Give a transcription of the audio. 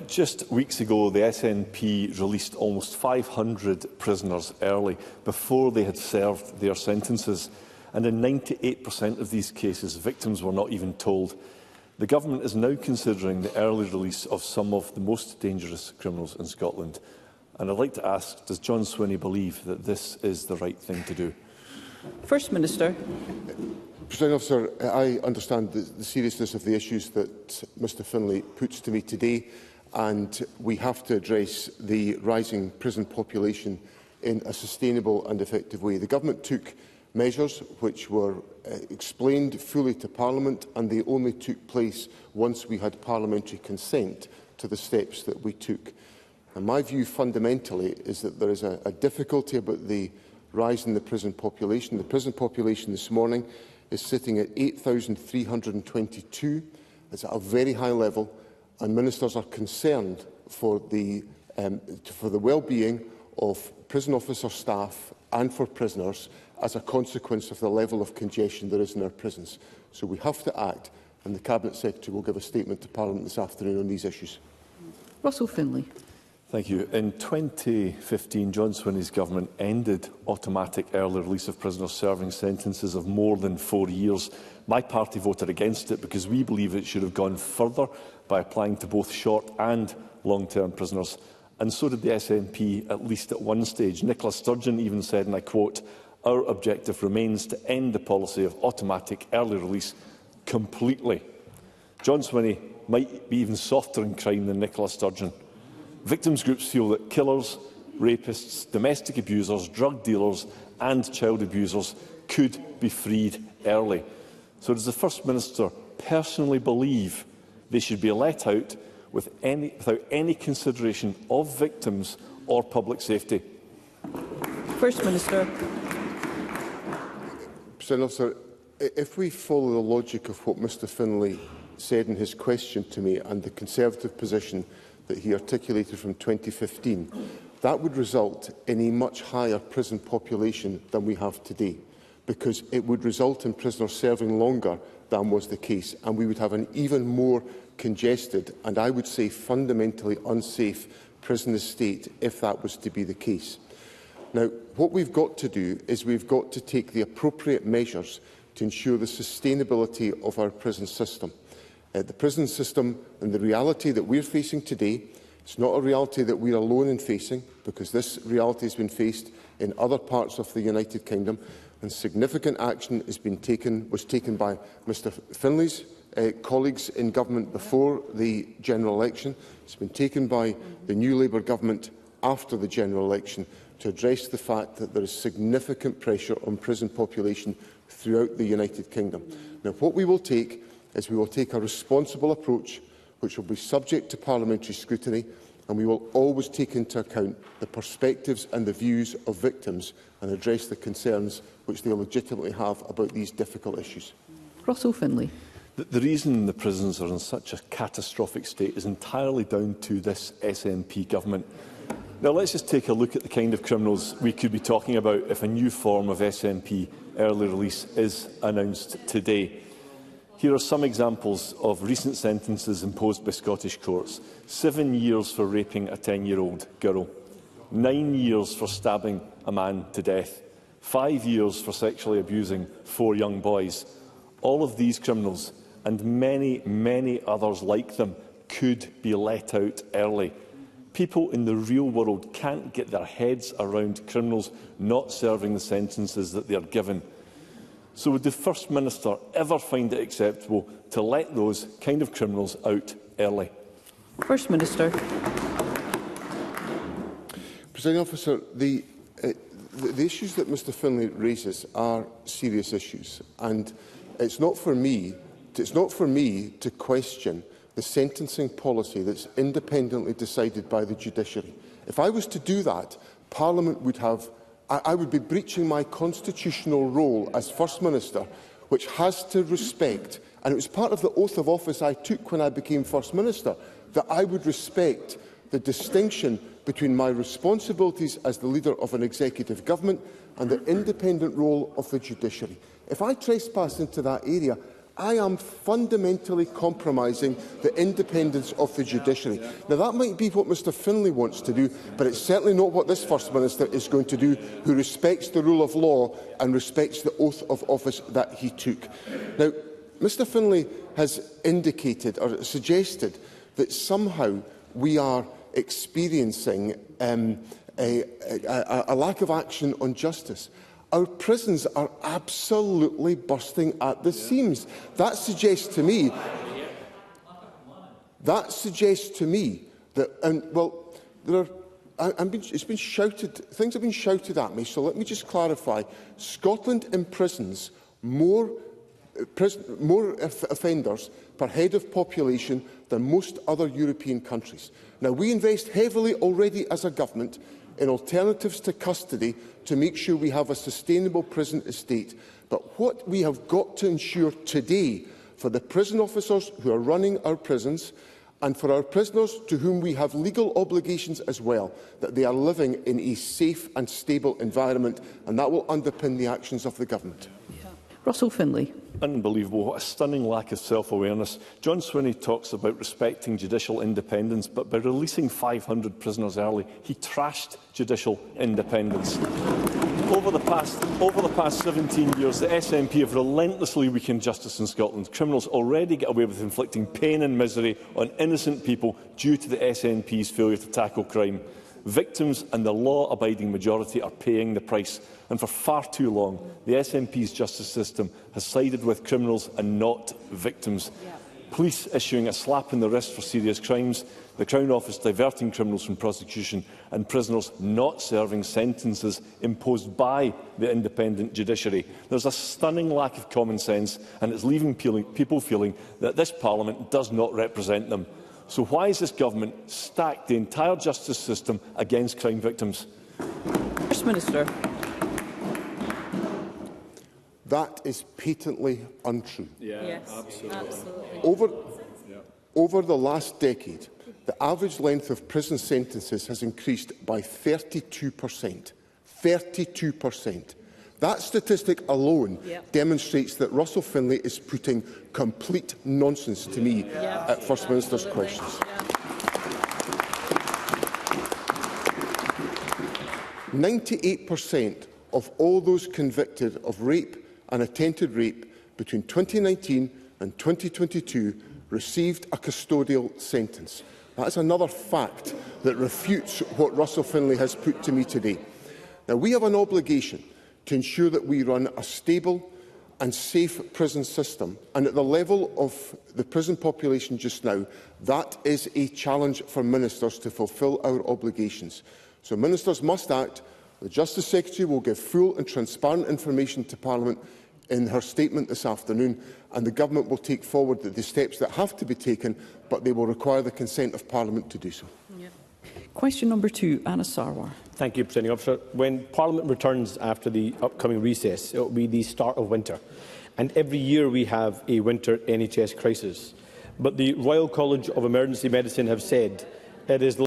Just weeks ago, the SNP released almost 500 prisoners early before they had served their sentences, and in 98% of these cases, victims were not even told. The Government is now considering the early release of some of the most dangerous criminals in Scotland. And I'd like to ask, does John Swinney believe that this is the right thing to do? First Minister. Presiding Officer, I understand the seriousness of the issues that Mr Findlay puts to me today, and we have to address the rising prison population in a sustainable and effective way. The Government took measures which were explained fully to Parliament, and they only took place once we had parliamentary consent to the steps that we took. And my view fundamentally is that there is a difficulty about the rise in the prison population. The prison population this morning is sitting at 8,322. It's at a very high level, and ministers are concerned for the well-being of prison officer staff and for prisoners as a consequence of the level of congestion there is in our prisons. So we have to act, and the Cabinet Secretary will give a statement to Parliament this afternoon on these issues. Russell Findlay. Thank you. In 2015, John Swinney's government ended automatic early release of prisoners serving sentences of more than 4 years. My party voted against it because we believe it should have gone further by applying to both short and long-term prisoners. And so did the SNP, at least at one stage. Nicola Sturgeon even said, and I quote, "Our objective remains to end the policy of automatic early release completely." John Swinney might be even softer in crime than Nicola Sturgeon. Victims groups feel that killers, rapists, domestic abusers, drug dealers and child abusers could be freed early. So does the First Minister personally believe they should be let out without any consideration of victims or public safety? First Minister. President Officer, if we follow the logic of what Mr Findlay said in his question to me and the Conservative position that he articulated from 2015, that would result in a much higher prison population than we have today, because it would result in prisoners serving longer than was the case, and we would have an even more congested and, I would say, fundamentally unsafe prison estate if that was to be the case. Now, what we've got to do is we've got to take the appropriate measures to ensure the sustainability of our prison system. The prison system and the reality that we're facing today, it's not a reality that we're alone in facing, because this reality has been faced in other parts of the United Kingdom, and significant action was taken by Mr Findlay's colleagues in government before the general election. It's been taken by the new Labour government after the general election to address the fact that there is significant pressure on prison population throughout the United Kingdom. Now, what we will take is we will take a responsible approach which will be subject to parliamentary scrutiny, and we will always take into account the perspectives and the views of victims and address the concerns which they legitimately have about these difficult issues. Russell Findlay. The reason the prisons are in such a catastrophic state is entirely down to this SNP government. Now, let's just take a look at the kind of criminals we could be talking about if a new form of SNP early release is announced today. Here are some examples of recent sentences imposed by Scottish courts. 7 years for raping a 10-year-old girl, 9 years for stabbing a man to death, 5 years for sexually abusing 4 young boys. All of these criminals, and many, many others like them, could be let out early. People in the real world can't get their heads around criminals not serving the sentences that they are given. So would the First Minister ever find it acceptable to let those kind of criminals out early? First Minister. Presiding Officer, the issues that Mr Findlay raises are serious issues, and it's not for me to question the sentencing policy that's independently decided by the Judiciary. If I was to do that, Parliament would have I would be breaching my constitutional role as First Minister, which has to respect, and it was part of the oath of office I took when I became First Minister, that I would respect the distinction between my responsibilities as the leader of an executive government and the independent role of the judiciary. If I trespass into that area, I am fundamentally compromising the independence of the judiciary. Now, that might be what Mr Findlay wants to do, but it's certainly not what this First Minister is going to do, who respects the rule of law and respects the oath of office that he took. Now, Mr Findlay has indicated or suggested that somehow we are experiencing a lack of action on justice. Our prisons are absolutely bursting at the seams. That suggests to me that, it's been shouted, things have been shouted at me. So let me just clarify: Scotland imprisons more offenders per head of population than most other European countries. Now, we invest heavily already as a government in alternatives to custody to make sure we have a sustainable prison estate. But what we have got to ensure today for the prison officers who are running our prisons, and for our prisoners to whom we have legal obligations as well, that they are living in a safe and stable environment, and that will underpin the actions of the government. Russell Findlay. Unbelievable. What a stunning lack of self-awareness. John Swinney talks about respecting judicial independence, but by releasing 500 prisoners early, he trashed judicial independence. Over the past 17 years, the SNP have relentlessly weakened justice in Scotland. Criminals already get away with inflicting pain and misery on innocent people due to the SNP's failure to tackle crime. Victims and the law-abiding majority are paying the price, and for far too long, the SNP's justice system has sided with criminals and not victims. Police issuing a slap in the wrist for serious crimes, the Crown Office diverting criminals from prosecution, and prisoners not serving sentences imposed by the independent judiciary. There's a stunning lack of common sense, and it's leaving people feeling that this Parliament does not represent them. So why has this government stacked the entire justice system against crime victims? First Minister. That is patently untrue. Yes, absolutely. Over the last decade, the average length of prison sentences has increased by 32%. 32%. That statistic alone demonstrates that Russell Findlay is putting complete nonsense to me at First Minister's questions. 98% of all those convicted of rape and attempted rape between 2019 and 2022 received a custodial sentence. That is another fact that refutes what Russell Findlay has put to me today. Now, we have an obligation to ensure that we run a stable and safe prison system, and at the level of the prison population just now, that is a challenge for ministers to fulfil our obligations. So ministers must act. The Justice Secretary will give full and transparent information to Parliament in her statement this afternoon, and the Government will take forward the steps that have to be taken, but they will require the consent of Parliament to do so. Question number 2, Anna Sarwar. Thank you, Presiding Officer. When Parliament returns after the upcoming recess, it will be the start of winter. And every year we have a winter NHS crisis. But the Royal College of Emergency Medicine have said it is